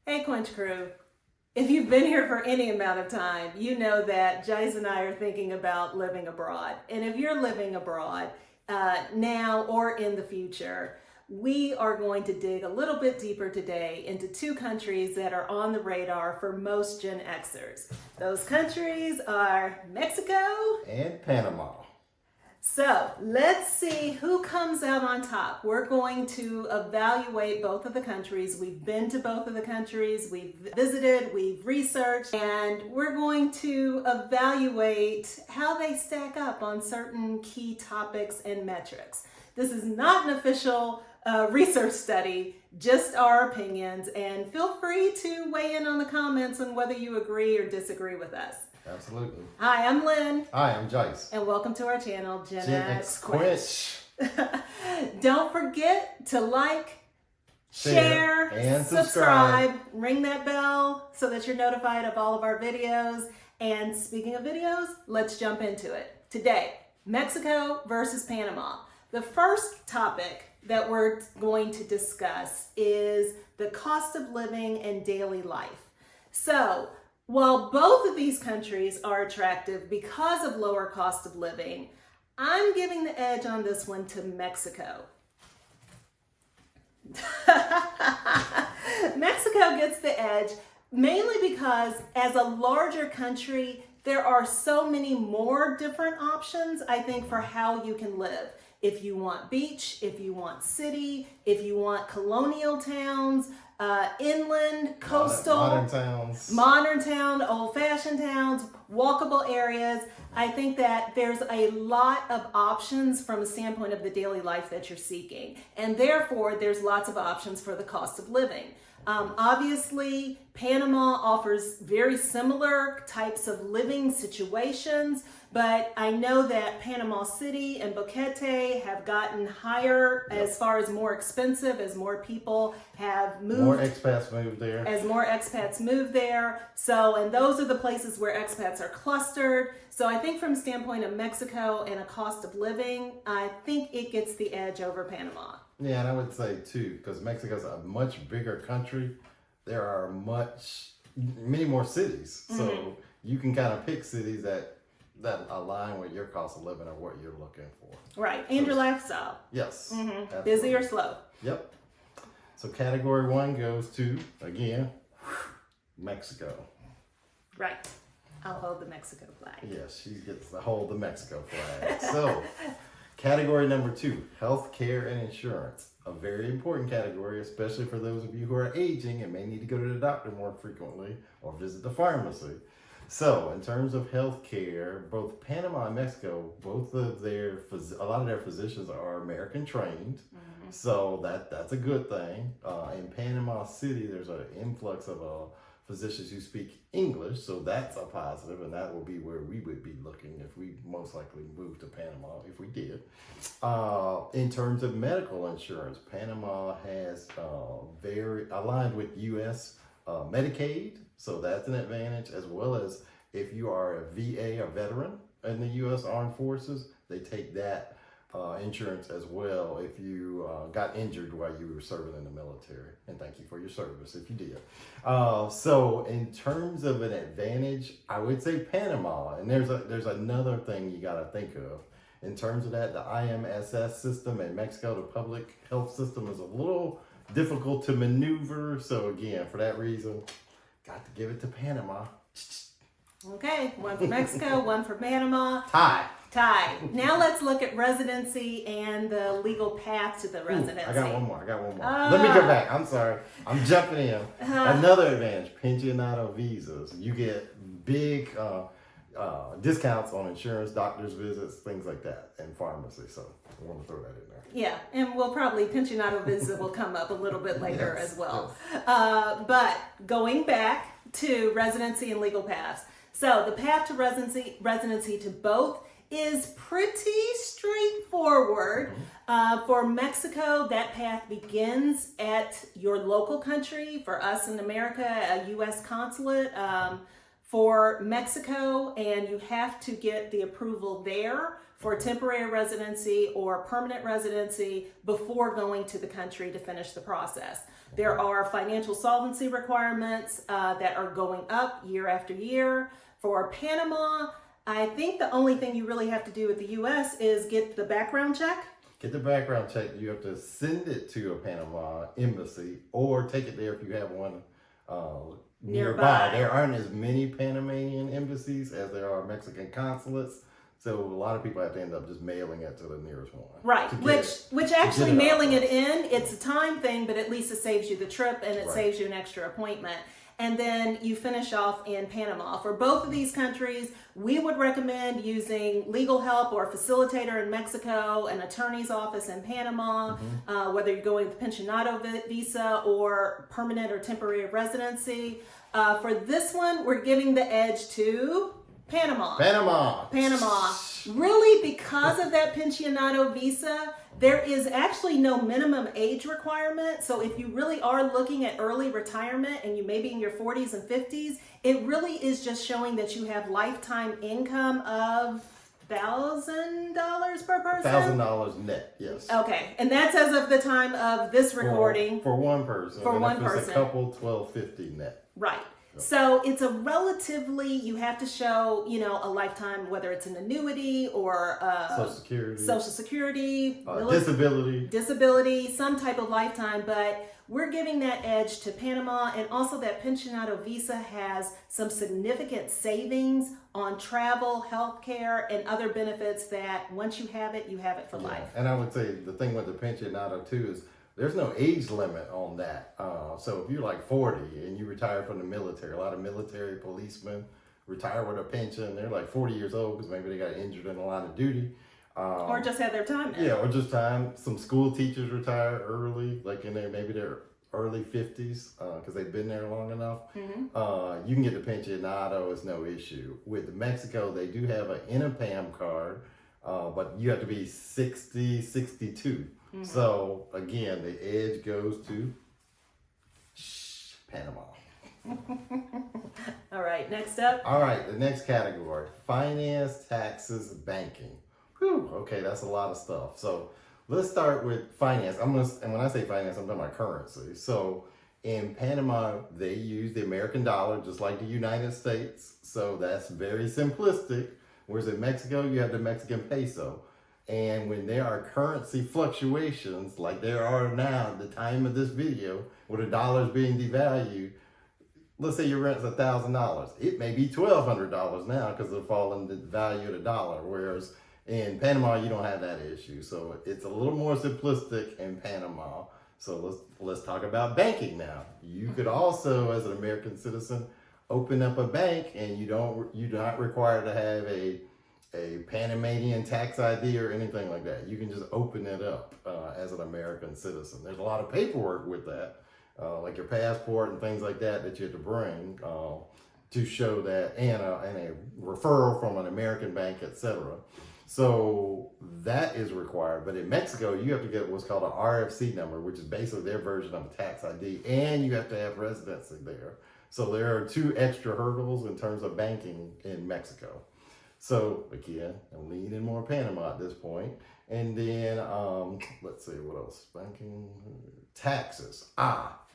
Hey Quench Crew, if you've been here for any amount of time, you know that Jace and I are thinking about living abroad. And if you're living abroad now or in the future, we are going to dig a little bit deeper today into two countries that are on the radar for most Gen Xers. Those countries are Mexico and Panama. So let's see who comes out on top. We're going to evaluate both of the countries. We've been to both of the countries, we've visited, we've researched, and we're going to evaluate how they stack up on certain key topics and metrics. This is not an official research study, just our opinions, and feel free to weigh in on the comments on whether you agree or disagree with us. Absolutely. Hi, I'm Lynn. Hi, I'm Jace. And welcome to our channel, Gen X Quench. Don't forget to like, share, and subscribe. Ring that bell so that you're notified of all of our videos. And speaking of videos, let's jump into it. Today, Mexico versus Panama. The first topic that we're going to discuss is the cost of living and daily life. So, while both of these countries are attractive because of lower cost of living, I'm giving the edge on this one to Mexico. Mexico gets the edge mainly because as a larger country, there are so many more different options, I think, for how you can live. If you want beach, if you want city, if you want colonial towns, inland, coastal, modern town, old-fashioned towns, walkable areas. I think that there's a lot of options from a standpoint of the daily life that you're seeking. And therefore, there's lots of options for the cost of living. Obviously, Panama offers very similar types of living situations, but I know that Panama City and Boquete have gotten higher as far as more expensive, as more people have moved. More expats moved there. As more expats move there. So, and those are the places where expats are clustered. So I think from a standpoint of Mexico and a cost of living, I think it gets the edge over Panama. Yeah, and I would say too, because Mexico's a much bigger country, there are many more cities. Mm-hmm. So you can kind of pick cities that align with your cost of living or what you're looking for. Right, and your lifestyle. Yes. Mm-hmm. Busy or slow. Yep. So category 1 goes to, again, Mexico. Right. I'll hold the Mexico flag. Yes, she gets to hold the Mexico flag. So, category number 2, healthcare and insurance. A very important category, especially for those of you who are aging and may need to go to the doctor more frequently or visit the pharmacy. So, in terms of healthcare, both Panama and Mexico, a lot of their physicians are American trained. Mm-hmm. So that's a good thing. In Panama City, there's an influx of physicians who speak English, so that's a positive, and that will be where we would be looking if we most likely moved to Panama, if we did. In terms of medical insurance, Panama has very aligned with U.S. Medicaid, so that's an advantage, as well as if you are a VA, a veteran in the U.S. Armed Forces, they take that insurance as well if you got injured while you were serving in the military. And thank you for your service if you did. So in terms of an advantage, I would say Panama. And there's another thing you got to think of. In terms of that, the IMSS system in Mexico, the public health system, is a little difficult to maneuver. So again, for that reason, got to give it to Panama. Okay, one for Mexico, one for Panama. Tie. Now let's look at residency and the legal path to the residency. I got one more. Let me go back. I'm sorry. I'm jumping in. Another advantage, pensionado visas. You get big discounts on insurance, doctor's visits, things like that, and pharmacy. So I want to throw that in there. Yeah, and we'll probably, pensionado visa will come up a little bit later as well. Yes. But going back to residency and legal paths. So the path to residency to both is pretty straightforward. Mm-hmm. For Mexico, that path begins at your local country. For us in America, a U.S. consulate for Mexico, and you have to get the approval there for temporary residency or permanent residency before going to the country to finish the process. There are financial solvency requirements that are going up year after year. For Panama, I think the only thing you really have to do with the U.S. is get the background check. Get the background check. You have to send it to a Panama embassy or take it there if you have one nearby. There aren't as many Panamanian embassies as there are Mexican consulates. So a lot of people have to end up just mailing it to the nearest one. Right, which actually mailing it in, it's a time thing, but at least it saves you the trip and it saves you an extra appointment. And then you finish off in Panama. For both of these countries, we would recommend using legal help or a facilitator in Mexico, an attorney's office in Panama, whether you're going with pensionado visa or permanent or temporary residency. For this one, we're giving the edge to Panama. Really, because of that pensionado visa, there is actually no minimum age requirement. So if you really are looking at early retirement and you may be in your 40s and 50s, it really is just showing that you have lifetime income of $1,000 per person? $1,000 net, yes. Okay, and that's as of the time of this recording. For one person. For one person. If it's a couple, $1,250 net. Right. So it's a relatively, you have to show, a lifetime, whether it's an annuity or Social Security, disability, some type of lifetime. But we're giving that edge to Panama, and also that pensionado visa has some significant savings on travel, healthcare, and other benefits that once you have it for life. And I would say the thing with the pensionado too is there's no age limit on that. So if you're like 40 and you retire from the military, a lot of military policemen retire with a pension. They're like 40 years old because maybe they got injured in the line of duty. Or just had their time now. Yeah, or just time. Some school teachers retire early, like in maybe their early 50s because they've been there long enough. You can get the pensionado, it's no issue. With Mexico, they do have an INAPAM card, but you have to be 60, 62. So again, the edge goes to Panama. All right, next up. All right, the next category, finance, taxes, banking. Whew, okay, that's a lot of stuff. So let's start with finance. And when I say finance, I'm talking about currency. So in Panama, they use the American dollar just like the United States. So that's very simplistic. Whereas in Mexico, you have the Mexican peso. And when there are currency fluctuations, like there are now at the time of this video, where the dollar is being devalued, let's say your rent's $1,000. It may be $1,200 now because of the fall in the value of the dollar. Whereas in Panama, you don't have that issue. So it's a little more simplistic in Panama. So let's talk about banking now. You could also, as an American citizen, open up a bank, and you're not required to have a Panamanian tax ID or anything like that. You can just open it up as an American citizen. There's a lot of paperwork with that, like your passport and things like that you have to bring to show that, and a referral from an American bank, etc. So that is required. But in Mexico, you have to get what's called an RFC number, which is basically their version of a tax ID, and you have to have residency there. So there are two extra hurdles in terms of banking in Mexico. So again, I'm leaning more Panama at this point. And then, let's see, what else? Banking, taxes.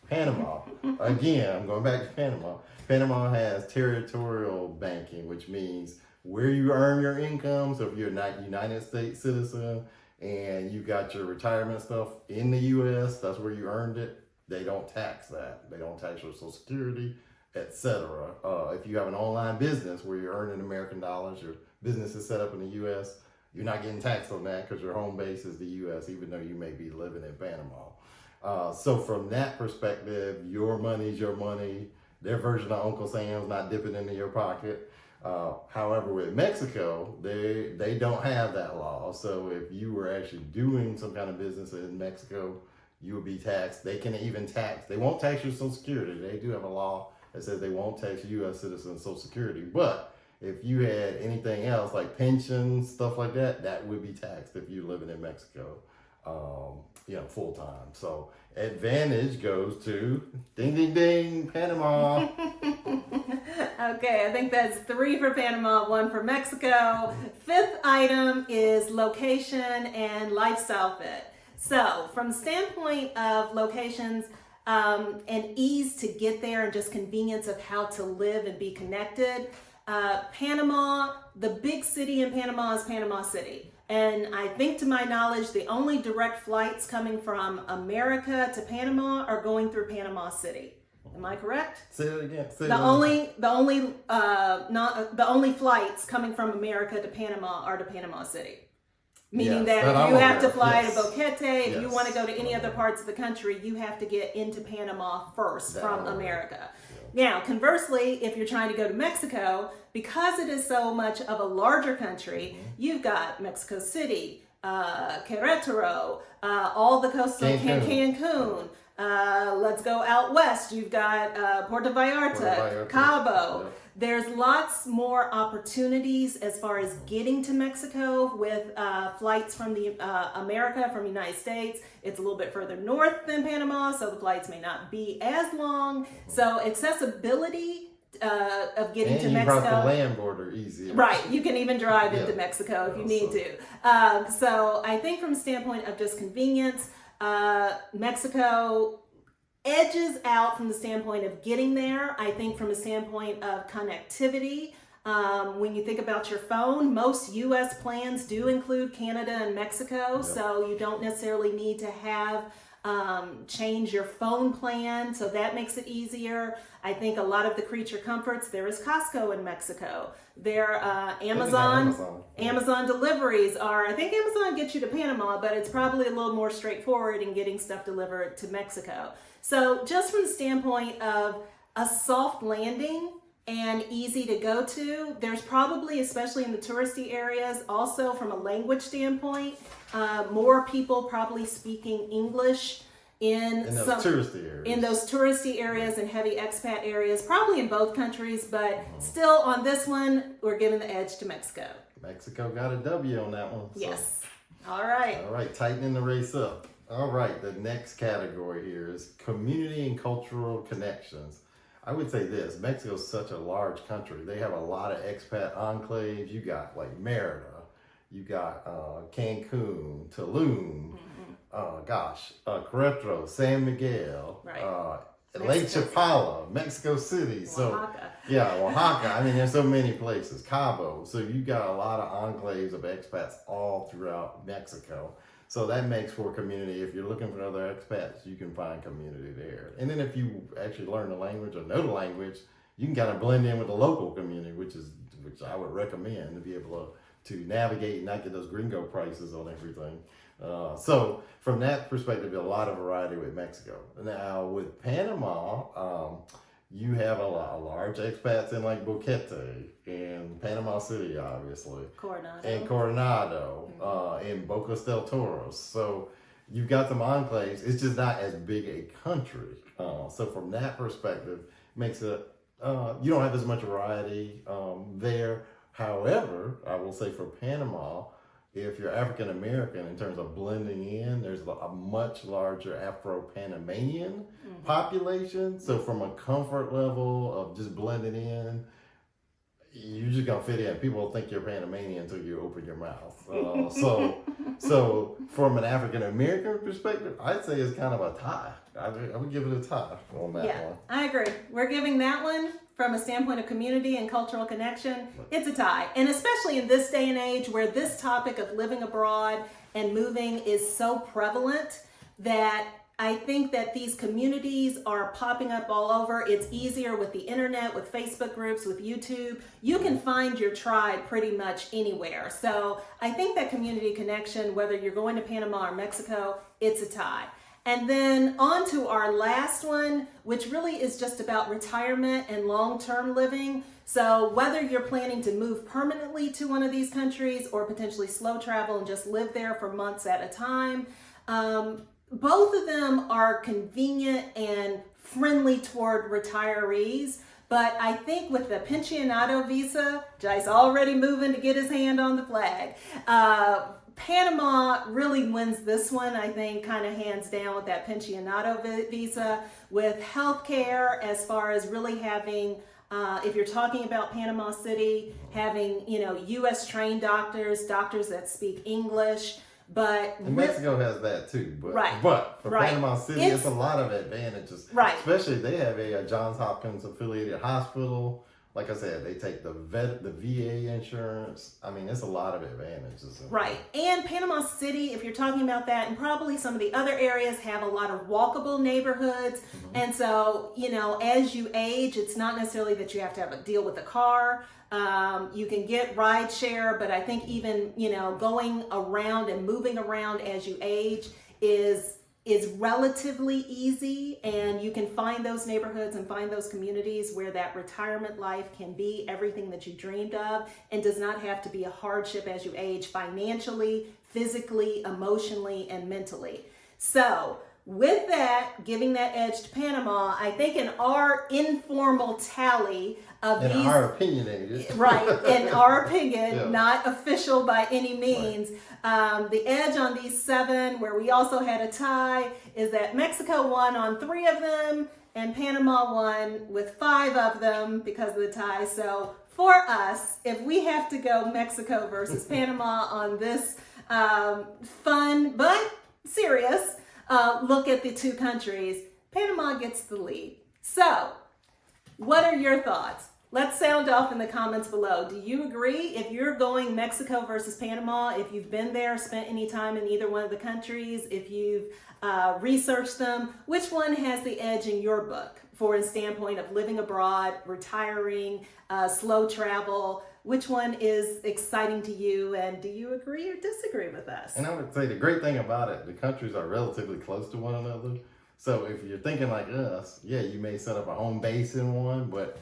Panama. Again, I'm going back to Panama. Panama has territorial banking, which means where you earn your income. So if you're not a United States citizen and you got your retirement stuff in the U.S., that's where you earned it, they don't tax that. They don't tax your Social Security, etc. If you have an online business where you're earning American dollars, your business is set up in the U.S., you're not getting taxed on that because your home base is the U.S., even though you may be living in Panama. So from that perspective, your money's your money. Their version of Uncle Sam's not dipping into your pocket. However, with Mexico, they don't have that law. So if you were actually doing some kind of business in Mexico, you would be taxed. They can even tax. They won't tax your Social Security. They do have a law that says they won't tax U.S. citizens' Social Security. But if you had anything else like pensions, stuff like that, that would be taxed if you're living in Mexico, full time. So advantage goes to ding, ding, ding, Panama. Okay, I think that's 3 for Panama, 1 for Mexico. 5th item is location and lifestyle fit. So from the standpoint of locations, and ease to get there and just convenience of how to live and be connected. Panama, the big city in Panama is Panama City. And I think to my knowledge, the only direct flights coming from America to Panama are going through Panama City. Am I correct? Say that again. The only flights coming from America to Panama are to Panama City. Meaning Yes, that if I'm you have aware. to fly Yes. to Boquete, if you Yes. want to go to any other parts of the country, you have to get into Panama first That from I'm aware. America. Now, conversely, if you're trying to go to Mexico, because it is so much of a larger country, you've got Mexico City, Querétaro, all the coastal Cancun. Let's go out west. You've got Puerto Vallarta, Cabo. Yep. There's lots more opportunities as far as getting to Mexico with flights from the America, from the United States. It's a little bit further north than Panama, so the flights may not be as long. So accessibility of getting And to you Mexico. cross the land border easier. Right, you can even drive Yeah. into Mexico if you need So- to. So I think from a standpoint of just convenience, Mexico edges out from the standpoint of getting there. I think from a standpoint of connectivity, when you think about your phone, most U.S. plans do include Canada and Mexico, so you don't necessarily need to have change your phone plan, so that makes it easier. I think a lot of the creature comforts, there is Costco in Mexico. There Amazon deliveries are, I think Amazon gets you to Panama, but it's probably a little more straightforward in getting stuff delivered to Mexico. So just from the standpoint of a soft landing and easy to go to, there's probably, especially in the touristy areas, also from a language standpoint, more people probably speaking English in those some touristy areas. in those touristy areas and heavy expat areas, probably in both countries, but still on this one, we're giving the edge to Mexico. Mexico got a W on that one. So. Yes. All right. All right, tightening the race up. All right, the next category here is community and cultural connections. I would say this, Mexico's such a large country. They have a lot of expat enclaves. You got like Merida, you got Cancun, Tulum, Querétaro, San Miguel, Right. Lake Mexico Chapala, Mexico City. So Oaxaca. yeah, Oaxaca. I mean, there's so many places. Cabo. So you got a lot of enclaves of expats all throughout Mexico. So that makes for community. If you're looking for other expats, you can find community there. And then if you actually learn the language or know the language, you can kind of blend in with the local community, which I would recommend to be able to navigate and not get those gringo prices on everything. So from that perspective, a lot of variety with Mexico. Now with Panama, you have a large expats in like Boquete and Panama City, obviously. Coronado. And Coronado, and Bocas del Toros. So you've got some enclaves. It's just not as big a country. So from that perspective, makes it, you don't have as much variety there. However, I will say for Panama, if you're African American in terms of blending in, there's a much larger Afro-Panamanian population. So from a comfort level of just blending in, you're just gonna fit in. People will think you're Panamanian until you open your mouth. So from an African American perspective, I'd say it's kind of a tie. I would give it a tie on that Yeah, one. I agree. We're giving that one from a standpoint of community and cultural connection. It's a tie. And especially in this day and age where this topic of living abroad and moving is so prevalent, that I think that these communities are popping up all over. It's easier with the internet, with Facebook groups, with YouTube. You can find your tribe pretty much anywhere. So I think that community connection, whether you're going to Panama or Mexico, it's a tie. And then on to our last one, which really is just about retirement and long-term living. So whether you're planning to move permanently to one of these countries or potentially slow travel and just live there for months at a time, both of them are convenient and friendly toward retirees. But I think with the pensionado visa, Jai's already moving to get his hand on the flag. Panama really wins this one, I think, kind of hands down with that pensionado visa, with healthcare, as far as really having, if you're talking about Panama City, having, U.S. trained doctors that speak English, But And Mexico has that too, but Right. but for Right. Panama City, it's a lot of advantages. Right. Especially they have a Johns Hopkins affiliated hospital. Like I said, they take the VA insurance. I mean, it's a lot of advantages. Right. And Panama City, if you're talking about that, and probably some of the other areas have a lot of walkable neighborhoods. And so, you know, as you age, it's not necessarily that you have to have a deal with a car. You can get ride share, but I think even, you know, going around and moving around as you age is relatively easy, and you can find those neighborhoods and find those communities where that retirement life can be everything that you dreamed of and does not have to be a hardship as you age financially, physically, emotionally, and mentally. So with that, giving that edge to Panama, I think in our informal tally of In these, our opinionated. right, in our opinion, Yeah. not official by any means, the edge on these 7, where we also had a tie, is that Mexico won on 3 of them and Panama won with 5 of them because of the tie. So for us, if we have to go Mexico versus Panama on this fun but serious look at the 2 countries, Panama gets the lead. So what are your thoughts? Let's sound off in the comments below. Do you agree? If you're going Mexico versus Panama, if you've been there, spent any time in either one of the countries, if you've researched them, which one has the edge in your book for a standpoint of living abroad, retiring, slow travel? Which one is exciting to you, and do you agree or disagree with us? And I would say the great thing about it, the countries are relatively close to one another. So if you're thinking like us, yeah, you may set up a home base in one, but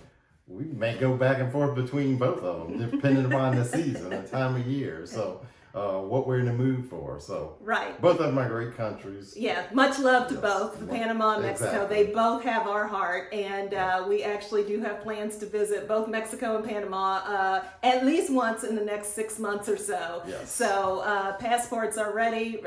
we may go back and forth between both of them, depending upon the season, the time of year. So what we're in the mood for. So Right. both of them are great countries. Yeah, much love to Yes. both, Panama and Mexico. Exactly. They both have our heart, and we actually do have plans to visit both Mexico and Panama at least once in the next 6 months or so. Yes. So passports are ready,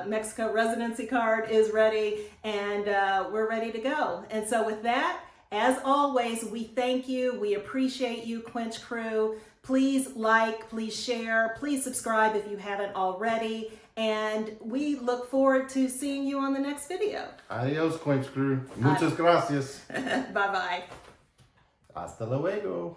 Mexico residency card is ready, and we're ready to go. And so with that, as always, we thank you. We appreciate you, Quench Crew. Please like, please share, please subscribe if you haven't already. And we look forward to seeing you on the next video. Adios, Quench Crew. Muchas gracias. Bye-bye. Hasta luego.